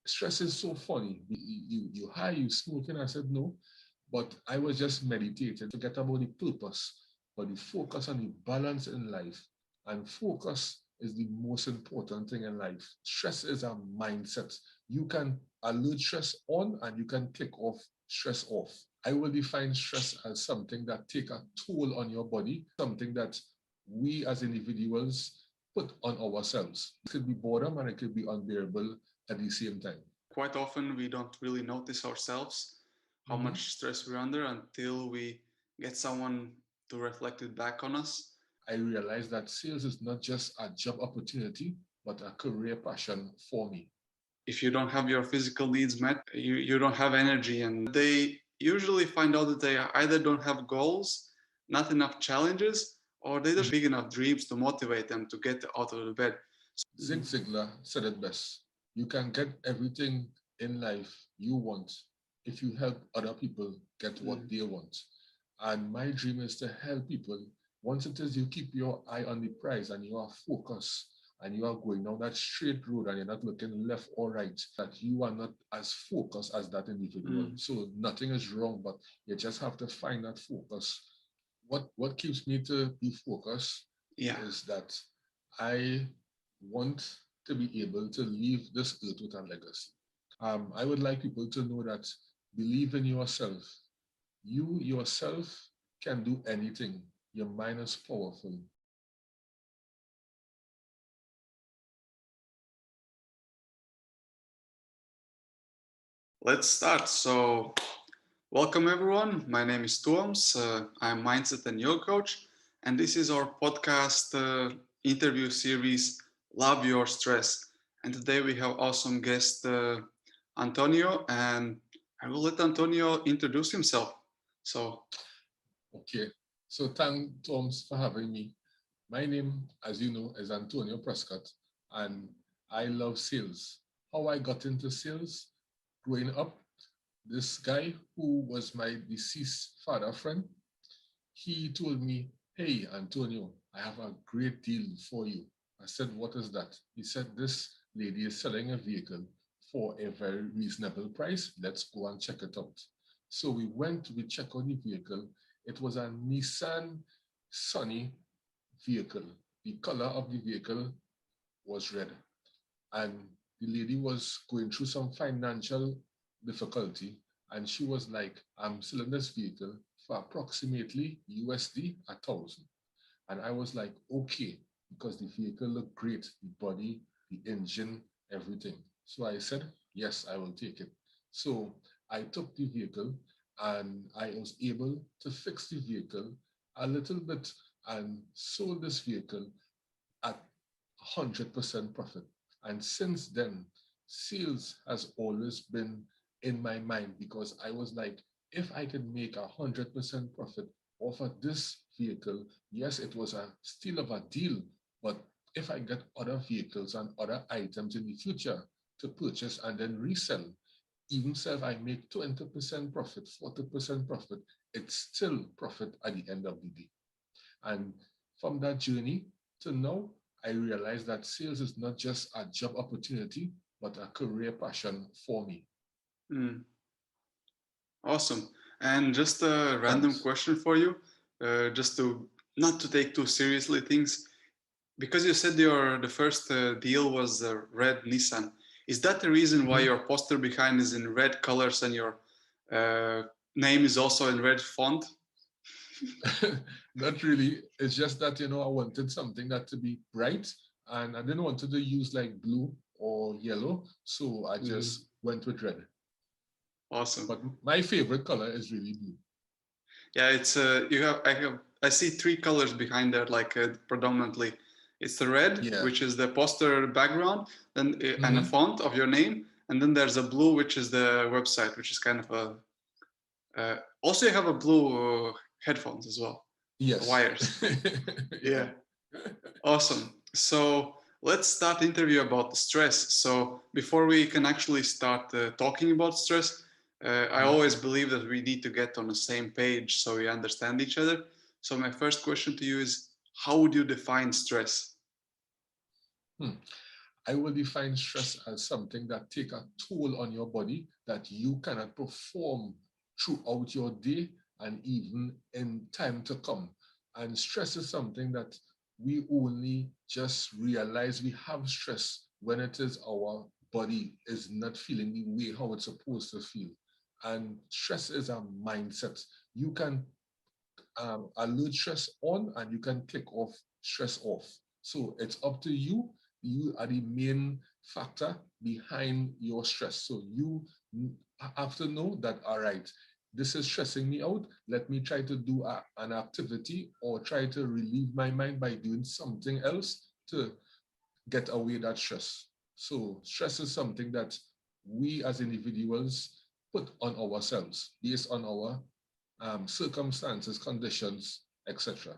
stress is so funny. You high, you smoking. I said no, but I was just meditating. Forget about the purpose, but the focus on the balance in life. And focus is the most important thing in life. Stress is a mindset. You can alert stress on and you can click off stress off. I will define stress as something that take a toll on your body, something that we as individuals put on ourselves. It could be boredom and it could be unbearable at the same time. Quite often we don't really notice ourselves how much stress we're under until we get someone to reflect it back on us. I realized that sales is not just a job opportunity, but a career passion for me. If you don't have your physical needs met, you don't have energy, and they usually find out that they either don't have goals, not enough challenges, or they don't have big enough dreams to motivate them to get out of the bed. Zig Ziglar said it best. You can get everything in life you want if you help other people get what they want. And my dream is to help people. Once it is you keep your eye on the prize and you are focused and you are going down that straight road and you're not looking left or right, that you are not as focused as that individual. So nothing is wrong, but you just have to find that focus. What keeps me to be focused is that I want to be able to leave this earth with a legacy. I would like people to know that believe in yourself. You yourself can do anything. Your mind is powerful. Let's start. So, welcome everyone. My name is Tuoms. I'm mindset and yoga coach, and this is our podcast interview series, Love Your Stress. And today we have awesome guest Antonio, and I will let Antonio introduce himself. Okay. So thank Toms for having me. My name, as you know, is Antonio Prescott, and I love sales. How I got into sales, growing up, this guy who was my deceased father friend, he told me, "Hey, Antonio, I have a great deal for you." I said, "What is that?" He said, "This lady is selling a vehicle for a very reasonable price. Let's go and check it out." So we checked out the vehicle. It was a Nissan Sunny vehicle. The color of the vehicle was red. And the lady was going through some financial difficulty. And she was like, "I'm selling this vehicle for approximately USD 1,000. And I was like, okay, because the vehicle looked great, the body, the engine, everything. So I said, yes, I will take it. So I took the vehicle and I was able to fix the vehicle a little bit and sold this vehicle at 100% profit. And since then, sales has always been in my mind because I was like, if I can make 100% profit off of this vehicle, yes, it was a steal of a deal, but if I get other vehicles and other items in the future to purchase and then resell, even if I make 20% profit, 40% profit, it's still profit at the end of the day. And from that journey to now, I realized that sales is not just a job opportunity, but a career passion for me. Awesome. And just a random question for you, just to not to take too seriously things, because you said the first deal was a red Nissan. Is that the reason why your poster behind is in red colors and your name is also in red font? Not really. It's just that, I wanted something that to be bright and I didn't want to use like blue or yellow. So I just went with red. Awesome. But my favorite color is really blue. Yeah, it's I see three colors behind there, like predominantly. It's the red, which is the poster background, then and a font of your name, and then there's a blue, which is the website, which is kind of a. Also, you have a blue headphones as well. Yes. Wires. Yeah. Awesome. So let's start the interview about stress. So before we can actually start talking about stress, I always believe that we need to get on the same page so we understand each other. So my first question to you is, how would you define stress? I will define stress as something that take a toll on your body that you cannot perform throughout your day and even in time to come. And stress is something that we only just realize we have stress when it is our body is not feeling the way how it's supposed to feel. And stress is a mindset. You can alert stress on and you can click off stress off. So it's up to you. You are the main factor behind your stress. So you have to know that, all right, this is stressing me out. Let me try to do an activity or try to relieve my mind by doing something else to get away that stress. So stress is something that we as individuals put on ourselves based on our circumstances, conditions, etc.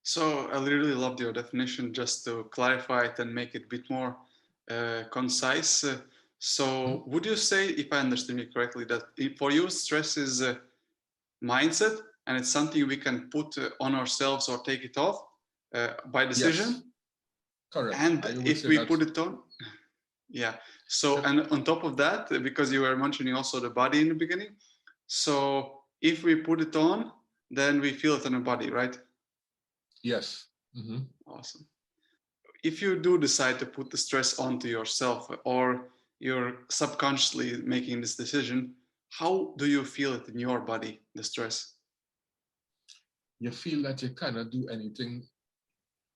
So I really loved your definition. Just to clarify it and make it a bit more concise. So would you say, if I understand you correctly, that for you stress is a mindset and it's something we can put on ourselves or take it off by decision? Yes, correct. And I would if say we that. put it on, yeah. So, and on top of that, because you were mentioning also the body in the beginning. So if we put it on, then we feel it in our body, right? Yes. Mm-hmm. Awesome. If you do decide to put the stress onto yourself or you're subconsciously making this decision, how do you feel it in your body, the stress? You feel that you cannot do anything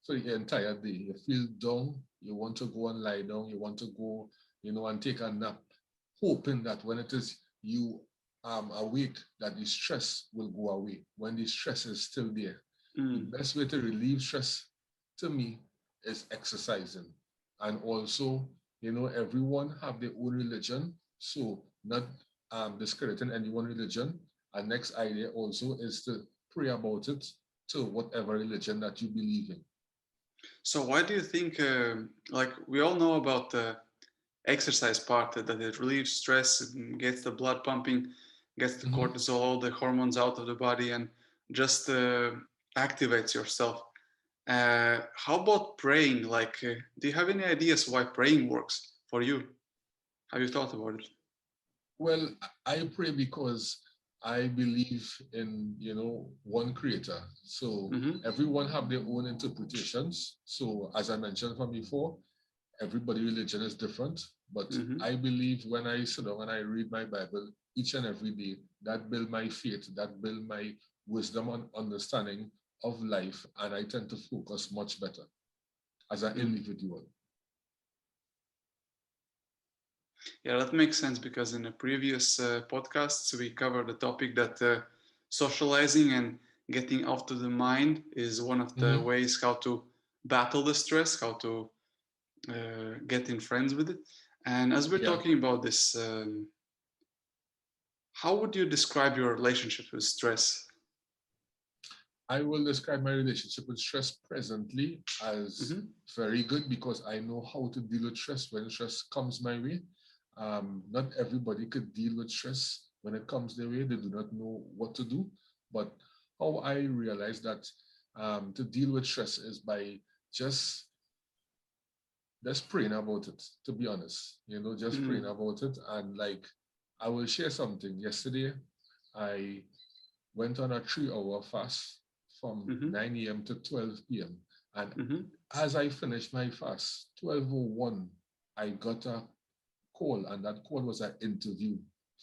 for the entire day. You feel down, you want to go and lie down, you want to go, and take a nap, hoping that when it is you awake, that the stress will go away when the stress is still there. The best way to relieve stress to me is exercising. And also, everyone have their own religion. So not discrediting any one religion. Our next idea also is to pray about it to whatever religion that you believe in. So why do you think, like we all know about the exercise part, that it relieves stress, gets the blood pumping, gets the cortisol, all the hormones out of the body, and just activates yourself. How about praying? Like, do you have any ideas why praying works for you? Have you thought about it? Well, I pray because I believe in, one creator. So everyone have their own interpretations. So as I mentioned from before, everybody religion is different. But I believe when I sit down and I read my Bible each and every day, that build my faith, that build my wisdom and understanding of life. And I tend to focus much better as an individual. Yeah, that makes sense because in the previous podcasts, we covered the topic that socializing and getting out of the mind is one of the ways how to battle the stress, how to get in friends with it. And as we're talking about this, how would you describe your relationship with stress? I will describe my relationship with stress presently as very good because I know how to deal with stress when stress comes my way. Not everybody could deal with stress when it comes their way. They do not know what to do. But how I realize that to deal with stress is by just praying about it, to be honest. Just praying about it. And like, I will share something. Yesterday, I went on a 3-hour fast from 9 a.m. to 12 p.m. And as I finished my fast, 12:01, I got a call, and that call was an interview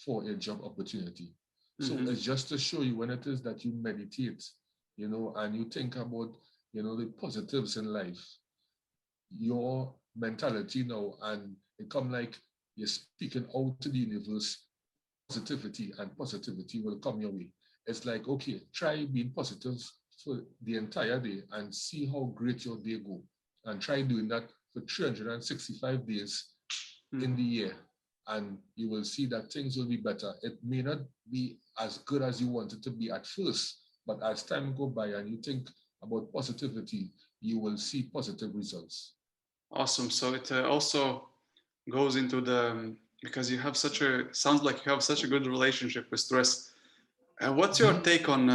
for a job opportunity. So it's just to show you when it is that you meditate, and you think about, the positives in life, your mentality now, and it come like you're speaking out to the universe, positivity, and positivity will come your way. It's like, okay, try being positive for the entire day and see how great your day go. And try doing that for 365 days in the year. And you will see that things will be better. It may not be as good as you want it to be at first, but as time go by and you think about positivity, you will see positive results. Awesome. So it also goes into the, because you have sounds like you have such a good relationship with stress. What's your take on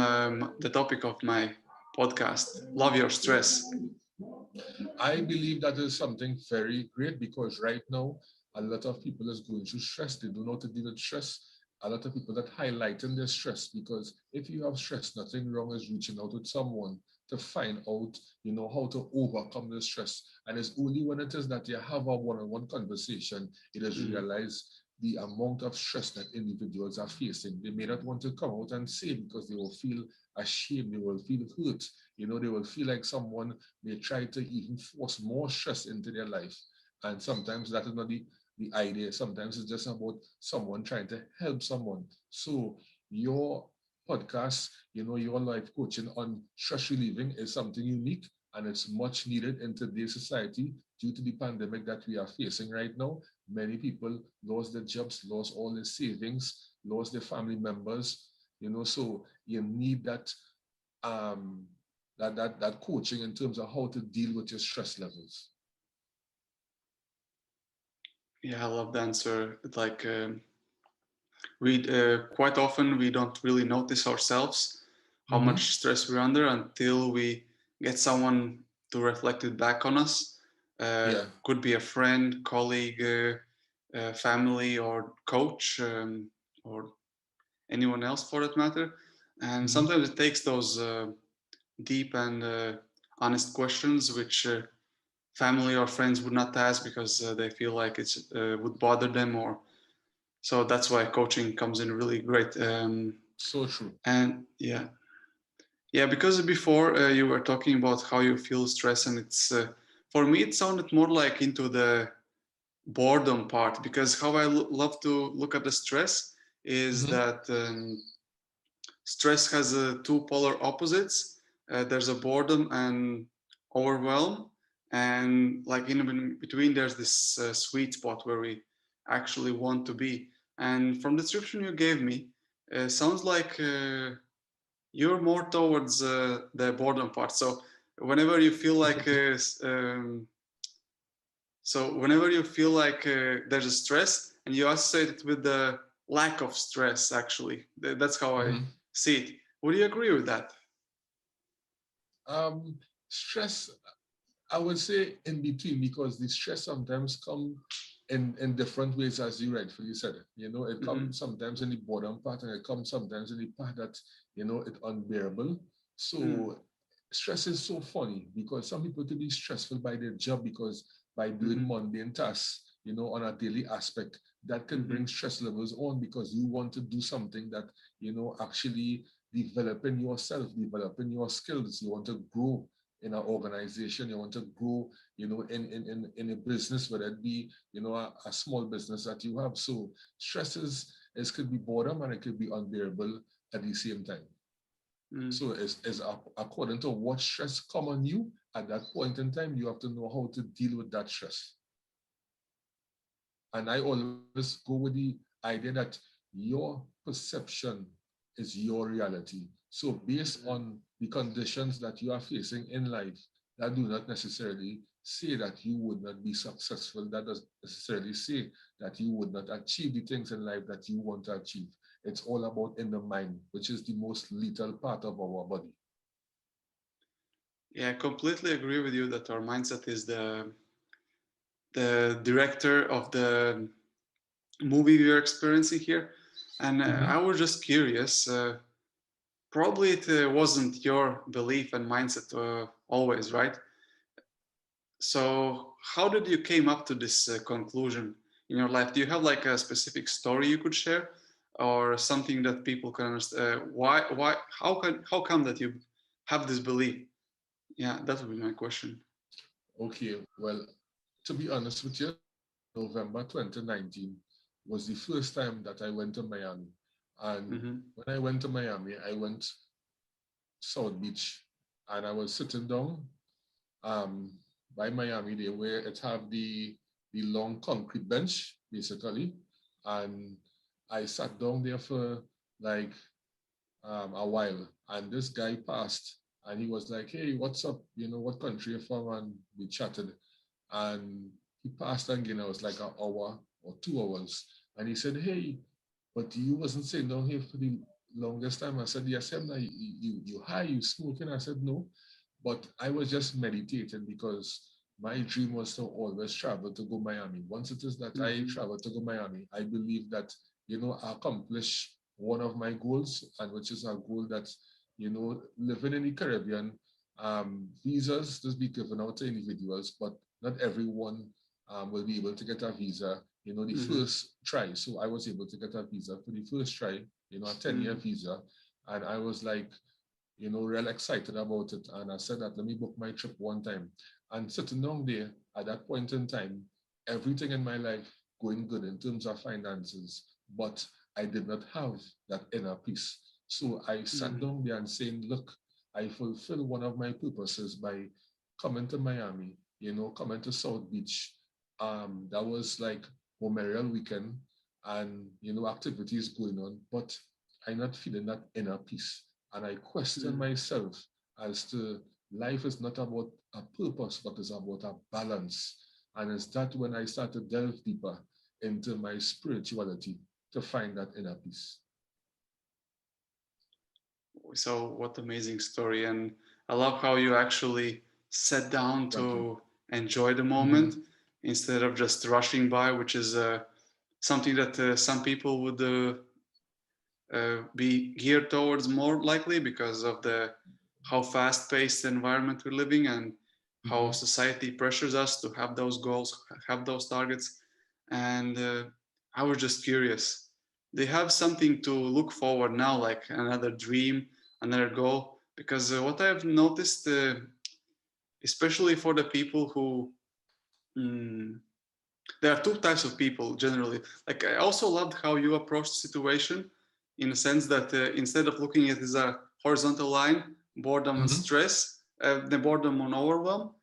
the topic of my podcast, Love Your Stress? I believe that is something very great because right now, a lot of people is going through stress. They don't know how to deal with stress. A lot of people that highlighting their stress because if you have stress, nothing wrong is reaching out with someone to find out, how to overcome the stress. And it's only when it is that you have a one-on-one conversation, it is Mm. realized the amount of stress that individuals are facing. They may not want to come out and say because they will feel ashamed, they will feel hurt, they will feel like someone may try to even force more stress into their life. And sometimes that is not the idea. Sometimes it's just about someone trying to help someone. So your podcast, your life coaching on stress relieving is something unique and it's much needed in today's society due to the pandemic that we are facing right now. Many people lost their jobs, lost all their savings, lost their family members, so you need um, that coaching in terms of how to deal with your stress levels. Yeah, I love the answer. Like we quite often we don't really notice ourselves how Mm-hmm. much stress we're under until we get someone to reflect it back on us. Yeah. Could be a friend, colleague, family, or coach, or anyone else for that matter. And Mm-hmm. sometimes it takes those deep and honest questions which family or friends would not ask because they feel like it would bother them, or so that's why coaching comes in really great. So true. And yeah, because before you were talking about how you feel stress, and it's for me it sounded more like into the boredom part, because how I love to look at the stress is Mm-hmm. that stress has two polar opposites. There's a boredom and overwhelm, and like in between there's this sweet spot where we actually want to be. And from the description you gave me, sounds like you're more towards the boredom part. So whenever you feel like whenever you feel like there's a stress and you associate it with the lack of stress, actually, that's how I Mm-hmm. see it. Would you agree with that? Stress, I would say in between because the stress sometimes come in different ways as you rightfully said it. It Mm-hmm. comes sometimes in the boredom part and it comes sometimes in the part that, it's unbearable. Mm. So stress is so funny because some people could be stressful by their job because by doing Mm-hmm. mundane tasks, on a daily aspect, that can Mm-hmm. bring stress levels on because you want to do something that, actually developing yourself, developing your skills. You want to grow in an organization, you want to grow, in a business, whether it be, a small business that you have. So stress is could be boredom and it could be unbearable at the same time. Mm. So according to what stress come on you at that point in time, you have to know how to deal with that stress. And I always go with the idea that your perception is your reality. So based Mm. on the conditions that you are facing in life, that do not necessarily say that you would not be successful. That doesn't necessarily say that you would not achieve the things in life that you want to achieve. It's all about in the mind, which is the most lethal part of our body. Yeah, I completely agree with you that our mindset is the director of the movie we are experiencing here. And I Mm-hmm. was just curious. Probably it wasn't your belief and mindset always, right? So how did you came up to this conclusion in your life? Do you have like a specific story you could share, or something that people can understand? Why, how come that you have this belief? Yeah, that would be my question. Okay, well, to be honest with you, November 2019 was the first time that I went to Miami. And Mm-hmm. when I went to Miami, I went South Beach and I was sitting down um, by Miami Day where it have the long concrete bench, basically. And I sat down there for like a while. And this guy passed and he was like, hey, what's up? What country you from? And we chatted. And he passed again. I was like an hour or 2 hours. And he said, hey, but you wasn't sitting down here for the longest time. I said, yes, I'm not, you high, you smoking? I said, no. But I was just meditating because my dream was to always travel to go Miami. Once it is that I Mhm. travel to go Miami, I believe that, I accomplish one of my goals, and which is a goal that, living in the Caribbean, visas just be given out to individuals, but not everyone will be able to get a visa, the Mhm. first try. So I was able to get a visa for the first try, a 10-year Mhm. visa. And I was like, real excited about it. And I said that let me book my trip one time. And sitting down there at that point in time, everything in my life going good in terms of finances, but I did not have that inner peace. So I sat Mhm. down there and saying, look, I fulfill one of my purposes by coming to Miami, coming to South Beach. That was like Memorial Weekend and, activities going on, but I'm not feeling that inner peace. And I question Mhm. myself as to life is not about a purpose, but it's about a balance. And it's that when I start to delve deeper into my spirituality to find that inner peace. So what amazing story. And I love how you actually sat down Thank you. to enjoy the moment Mm-hmm. instead of just rushing by, which is something that some people would be geared towards more likely because of the how fast-paced environment we're living and how Mm-hmm. society pressures us to have those goals, have those targets. And I was just curious. They have something to look forward now, like another dream, another goal. Because what I've noticed, especially for the people who mm, there are two types of people generally. Like I also loved how you approached the situation in a sense that instead of looking at it as a horizontal line, boredom and Mm-hmm. stress, the boredom and overwhelm,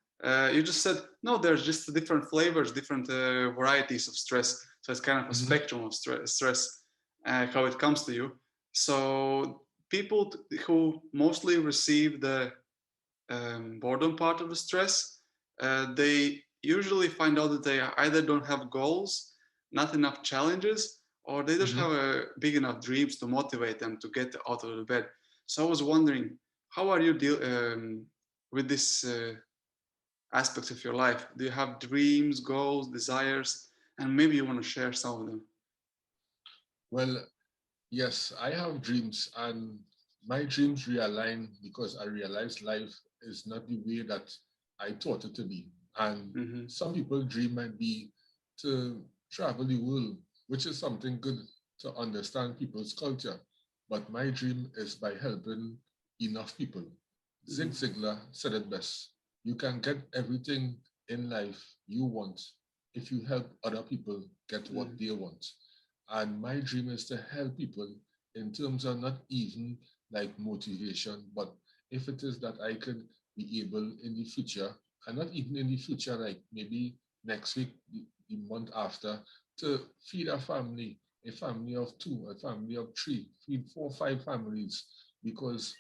you just said no. There's just different flavors, different varieties of stress. So it's kind of a Mm-hmm. spectrum of stress, how it comes to you. So people who mostly receive the boredom part of the stress, they usually find out that they either don't have goals, not enough challenges, or they don't Mm-hmm. have big enough dreams to motivate them to get out of the bed. So I was wondering, how are you deal with this aspects of your life? Do you have dreams, goals, desires, and maybe you want to share some of them? Well, yes, I have dreams, and my dreams realign because I realize life is not the way that I thought it to be. And Mm-hmm. some people dream might be to travel the world, which is something good to understand people's culture. But my dream is by helping enough people. Zig Mm-hmm. Ziglar said it best. You can get everything in life you want if you help other people get what they want. And my dream is to help people in terms of not even like motivation, but if it is that I could be able in the future, and not even in the future, like maybe next week, the month after, to feed a family of two, a family of three, feed 4, 5 families, because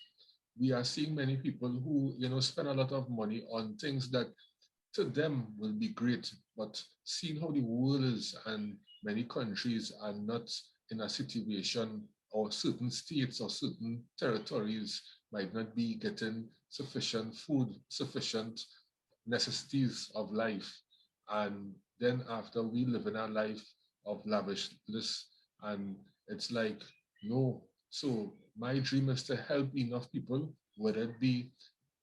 we are seeing many people who, spend a lot of money on things that to them will be great. But seeing how the world is and many countries are not in a situation, or certain states or certain territories might not be getting sufficient food, sufficient necessities of life. And then after we live in a life of lavishness, and it's like, no. So my dream is to help enough people, whether it be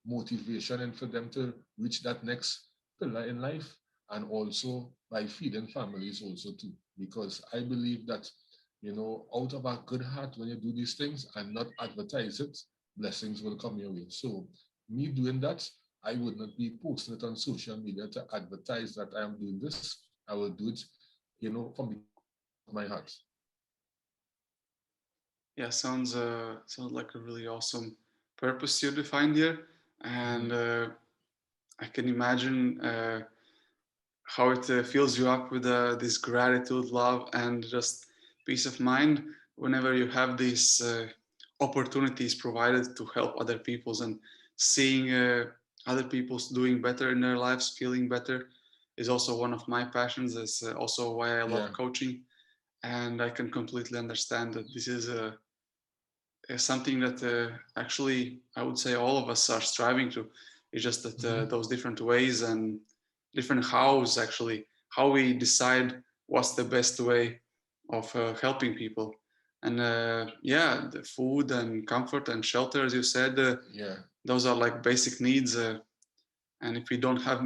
motivation and for them to reach that next pillar in life, and also by feeding families also too, because I believe that, out of a good heart, when you do these things and not advertise it, blessings will come your way. So me doing that, I would not be posting it on social media to advertise that I am doing this. I will do it, from the bottom of my heart. Yeah, sounds like a really awesome purpose you defined here, and Mhm. I can imagine how it fills you up with this gratitude, love, and just peace of mind whenever you have these opportunities provided to help other people's and seeing other people's doing better in their lives, feeling better is also one of my passions. That's also why I love Yeah. coaching, and I can completely understand that this is something that actually I would say all of us are striving to. It's just that those different ways and different hows, actually, how we decide what's the best way of helping people. And yeah, the food and comfort and shelter, as you said, those are like basic needs. And if we don't have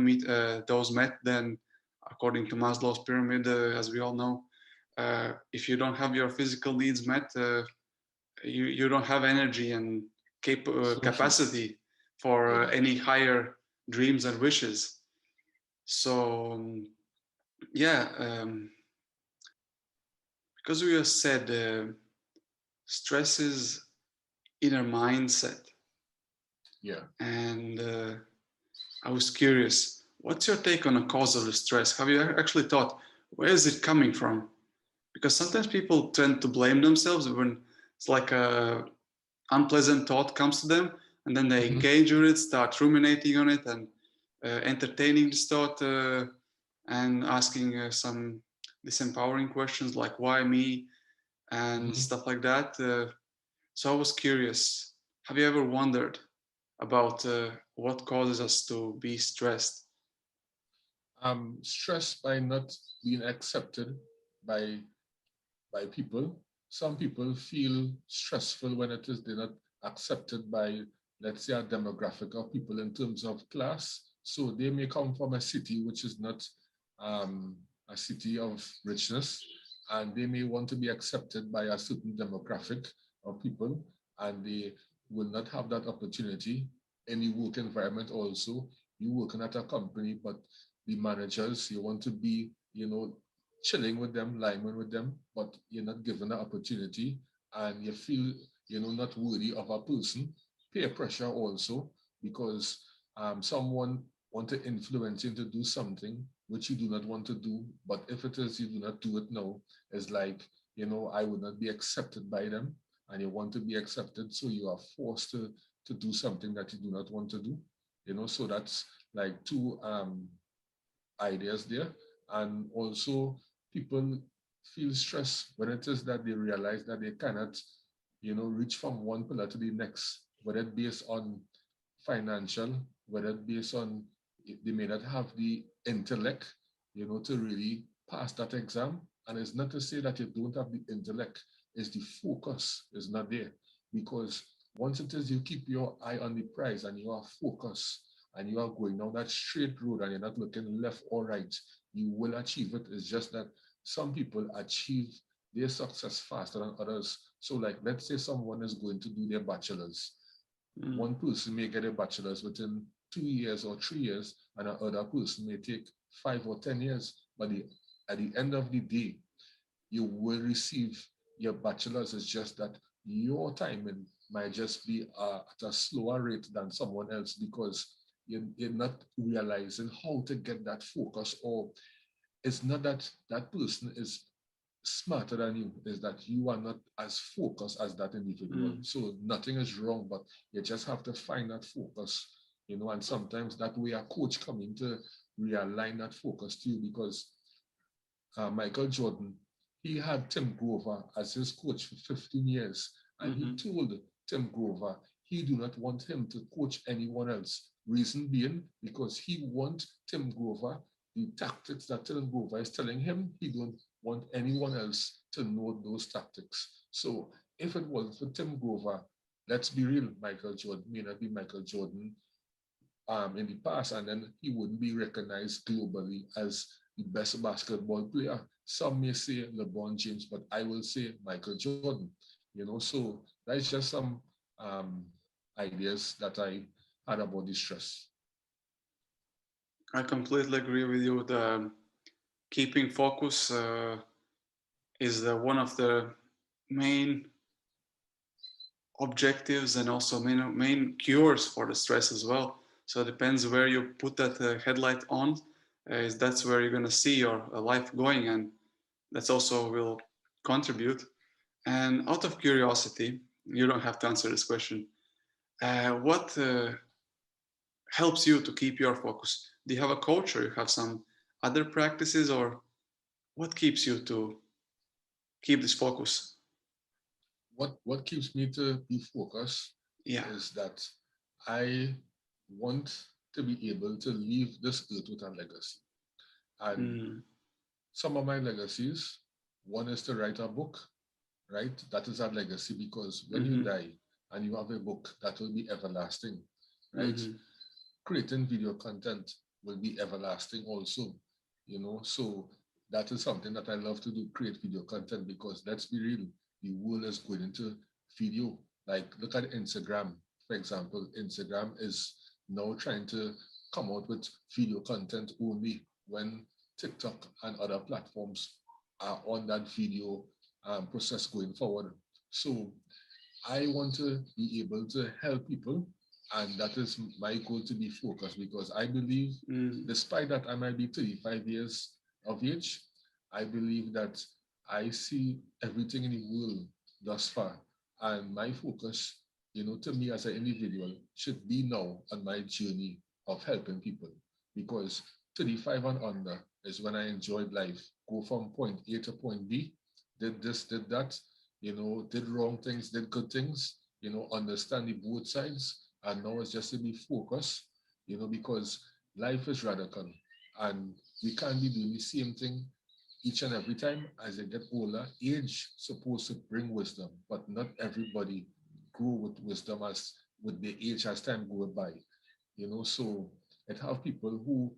those met, then according to Maslow's pyramid, as we all know, if you don't have your physical needs met, you don't have energy and capacity for any higher dreams and wishes. So yeah, because we have said stress is inner mindset. Yeah. And I was curious, what's your take on a cause of the stress? Have you actually thought, where is it coming from? Because sometimes people tend to blame themselves when it's like a unpleasant thought comes to them, and then they engage with it, start ruminating on it, and entertaining this thought, and asking some disempowering questions like why me and stuff like that. So I was curious, have you ever wondered about what causes us to be stressed? Stressed by not being accepted by people. Some people feel stressful when it is they're not accepted by, let's say, a demographic of people in terms of class. So they may come from a city which is not a city of richness, and they may want to be accepted by a certain demographic of people, and they will not have that opportunity. Any work environment also, you working at a company, but the managers, you want to be, chilling with them, liming with them, but you're not given the opportunity, and you feel, not worthy of a person. Peer pressure also, because someone want to influence you to do something which you do not want to do, but if it is you do not do it now, it's like, I would not be accepted by them, and you want to be accepted, so you are forced to do something that you do not want to do. So that's like two ideas there. And also people feel stress when it is that they realize that they cannot, reach from one pillar to the next, whether it based on financial, whether it based on they may not have the intellect, to really pass that exam. And it's not to say that you don't have the intellect, it's the focus is not there. Because once it is you keep your eye on the prize and you are focused and you are going down that straight road and you're not looking left or right, you will achieve it. It's just that some people achieve their success faster than others. So like, let's say someone is going to do their bachelor's. One person may get a bachelor's within 2 years or 3 years, and another person may take 5 or 10 years. But at the end of the day, you will receive your bachelor's. It's just that your timing might just be at a slower rate than someone else, because you're not realizing how to get that focus, or it's not that that person is smarter than you, is that you are not as focused as that individual. So nothing is wrong, but you just have to find that focus, and sometimes that way a coach coming to realign that focus to you, because Michael Jordan, he had Tim Grover as his coach for 15 years, and he told Tim Grover he do not want him to coach anyone else. Reason being, because he want Tim Grover, the tactics that Tim Grover is telling him, he don't want anyone else to know those tactics. So if it wasn't for Tim Grover, let's be real, Michael Jordan may not be Michael Jordan in the past, and then he wouldn't be recognized globally as the best basketball player. Some may say LeBron James, but I will say Michael Jordan. So that's just some ideas that I had about the stress. I completely agree with you. The keeping focus is one of the main objectives and also main cures for the stress as well. So it depends where you put that headlight on. That's where you're going to see your life going, and that's also will contribute. And out of curiosity, you don't have to answer this question. What helps you to keep your focus? Do you have a coach, or you have some other practices, or what keeps you to keep this focus? What keeps me to be focused is that I want to be able to leave this earth with a legacy. And Mm. some of my legacies, one is to write a book, right? That is a legacy because when you Mm-hmm. die and you have a book, that will be everlasting, right? Mm-hmm. Creating video content will be everlasting also, So that is something that I love to do, create video content, because let's be real, the world is going into video. Like, look at Instagram, for example. Instagram is now trying to come out with video content only when TikTok and other platforms are on that video process going forward. So I want to be able to help people, and that is my goal, to be focused, because I believe, Mm. despite that I might be 35 years of age, I believe that I see everything in the world thus far, and my focus, to me as an individual, should be now on my journey of helping people, because 35 and under is when I enjoyed life. Go from point A to point B, did this, did that, did wrong things, did good things, understand the both sides. And now it's just to be focused, because life is radical and we can't be doing the same thing each and every time. As they get older, age supposed to bring wisdom, but not everybody grow with wisdom as with the age as time goes by. So it have people who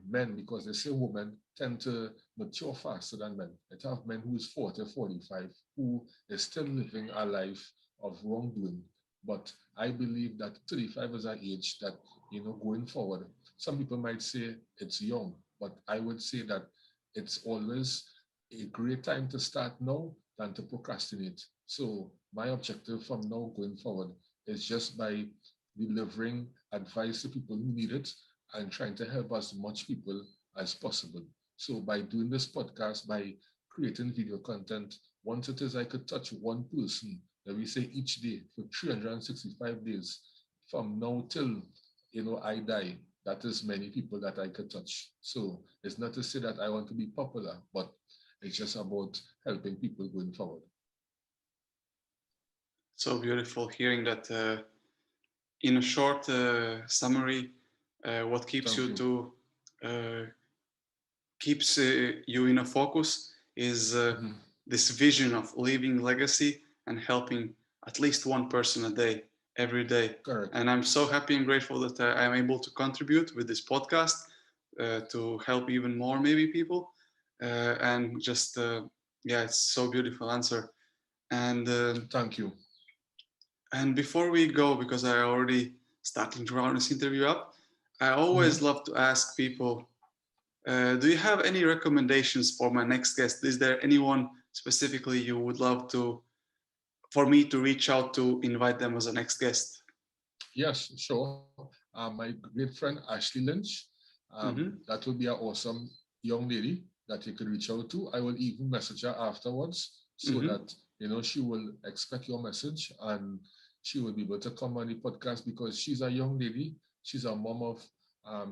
men, because they say women tend to mature faster than men. It have men who is 40, 45, who is still living a life of wrongdoing. But I believe that 35 is an age that, going forward, some people might say it's young, but I would say that it's always a great time to start now than to procrastinate. So my objective from now going forward is just by delivering advice to people who need it and trying to help as much people as possible. So by doing this podcast, by creating video content, once it is I could touch one person, that we say each day for 365 days, from now till I die, that is many people that I could touch. So it's not to say that I want to be popular, but it's just about helping people going forward. So beautiful hearing that. In a short summary, what keeps Thank you you. to uh, keeps you in a focus is Mhm. this vision of leaving legacy and helping at least one person a day, every day. Correct. And I'm so happy and grateful that I'm able to contribute with this podcast to help even more maybe people. And just yeah, it's so beautiful answer. And Thank you. and before we go, because I already starting to round this interview up, I always Mhm. love to ask people, do you have any recommendations for my next guest? Is there anyone specifically you would love to, for me to reach out to invite them as a next guest? Yes, sure. My great friend Ashley Lynch, Mm-hmm. that would be an awesome young lady that you could reach out to. I will even message her afterwards so Mm-hmm. that she will expect your message and she will be able to come on the podcast, because she's a young lady. She's a mom of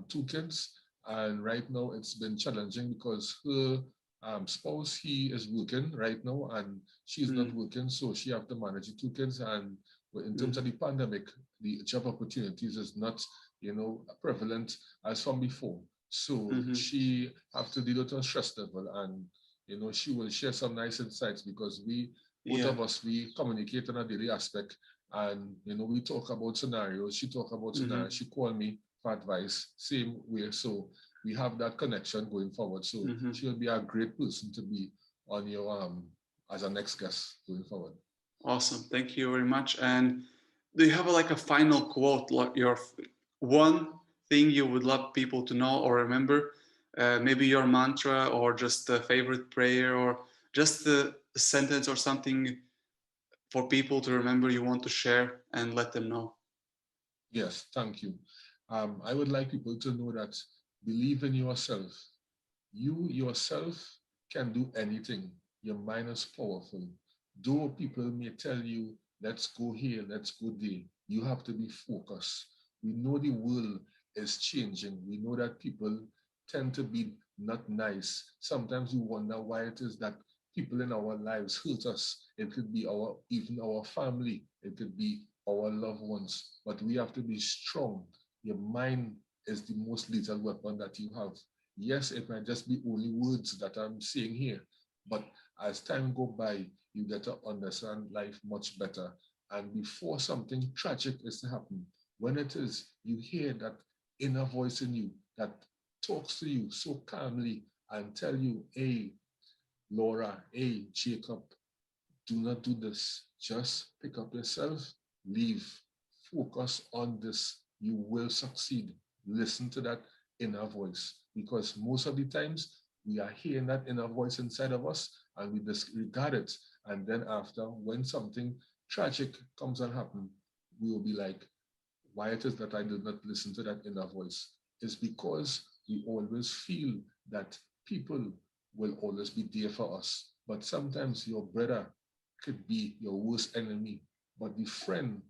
two kids, and right now it's been challenging because her spouse, he is working right now and she's not working, so she have to manage the two kids. And in terms of Mm-hmm. the pandemic, the job opportunities is not, prevalent as from before. So Mm-hmm. she have to deal with a stress level, and she will share some nice insights, because we, both Yeah. of us, we communicate on a daily aspect, and we talk about scenarios. She talk about Mm-hmm. scenarios. She call me for advice, same way. So we have that connection going forward. So Mm-hmm. she will be a great person to be on your as a next guest going forward. Awesome. Thank you very much. And do you have like a final quote, like your one thing you would love people to know or remember? Maybe your mantra or just a favorite prayer or just a sentence or something for people to remember you want to share and let them know. Yes, thank you. I would like people to know that believe in yourself. You yourself can do anything. Your mind is powerful. Though people may tell you, let's go here, let's go there, you have to be focused. We know the world is changing. We know that people tend to be not nice. Sometimes we wonder why it is that people in our lives hurt us. It could be even our family. It could be our loved ones. But we have to be strong your mind is the most lethal weapon that you have. Yes, it might just be only words that I'm saying here, but as time go by, you get to understand life much better. And before something tragic is to happen, when it is, you hear that inner voice in you that talks to you so calmly and tell you, hey, Laura, hey, Jacob, do not do this. Just pick up yourself, leave, focus on this. You will succeed. Listen to that inner voice, because most of the times we are hearing that inner voice inside of us and we disregard it. And then after, when something tragic comes and happens, we will be like, why it is that I did not listen to that inner voice? It's because we always feel that people will always be there for us. But sometimes your brother could be your worst enemy, but the friend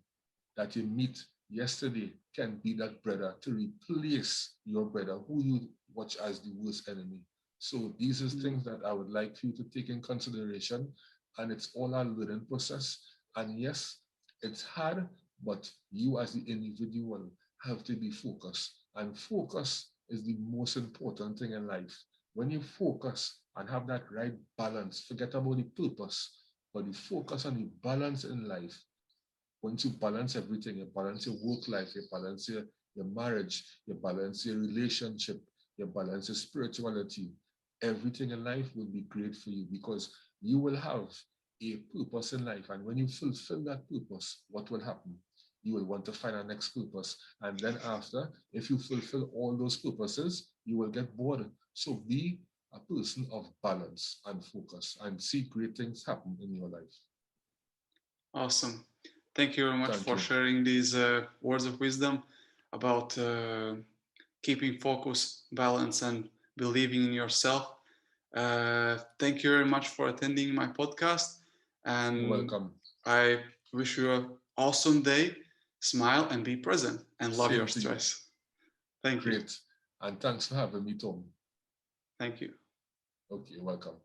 that you meet yesterday can be that brother to replace your brother who you watch as the worst enemy. So these are things that I would like you to take in consideration, and it's all a learning process. And yes, it's hard, but you as the individual have to be focused. And focus is the most important thing in life. When you focus and have that right balance, forget about the purpose, but the focus on the balance in life. Once you balance everything, you balance your work life, you balance your marriage, you balance your relationship, you balance your spirituality, everything in life will be great for you, because you will have a purpose in life. And when you fulfill that purpose, what will happen? You will want to find a next purpose. And then after, if you fulfill all those purposes, you will get bored. So be a person of balance and focus and see great things happen in your life. Awesome. Thank you very much Thank for you. sharing these words of wisdom about keeping focus, balance, and believing in yourself. Thank you very much for attending my podcast. You're And welcome. I wish you an awesome day. Smile and be present and love Same your to you. stress. Thank you. Great. And thanks for having me, Tom. Thank you. Okay, welcome.